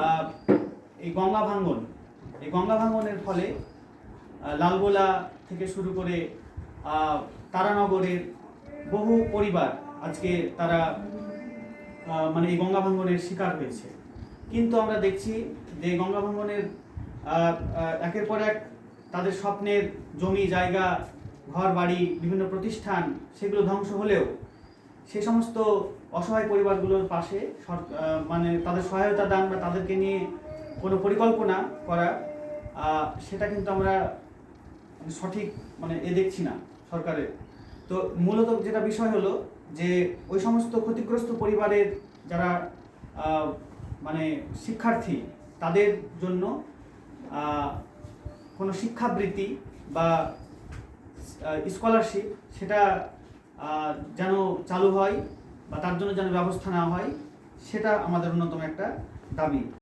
আহ, এই গঙ্গা ভাঙনের ফলে লালগোলা থেকে শুরু করে তারানগরের বহু পরিবার আজকে তারা মানে এই গঙ্গা ভাঙনের শিকার হয়েছে। কিন্তু আমরা দেখছি যে গঙ্গা ভাঙনের একের পর এক তাদের স্বপ্নের জমি জায়গা ঘর বাড়ি বিভিন্ন প্রতিষ্ঠান সেগুলো ধ্বংস হলেও সেই সমস্ত অসহায় পরিবারগুলোর পাশে মানে তাদের সহায়তা দান বা তাদেরকে নিয়ে কোনো পরিকল্পনা করা সেটা কিন্তু আমরা সঠিক মানে দেখছি না সরকারের। তো মূলত যেটা বিষয় হলো যে ওই সমস্ত ক্ষতিগ্রস্ত পরিবারের যারা মানে শিক্ষার্থী তাদের জন্য কোনো শিক্ষাবৃত্তি বা স্কলারশিপ সেটা যেন চালু হয় বা তার জন্য যেন ব্যবস্থা নেওয়া হয়, সেটা আমাদের অন্যতম একটা দাবি।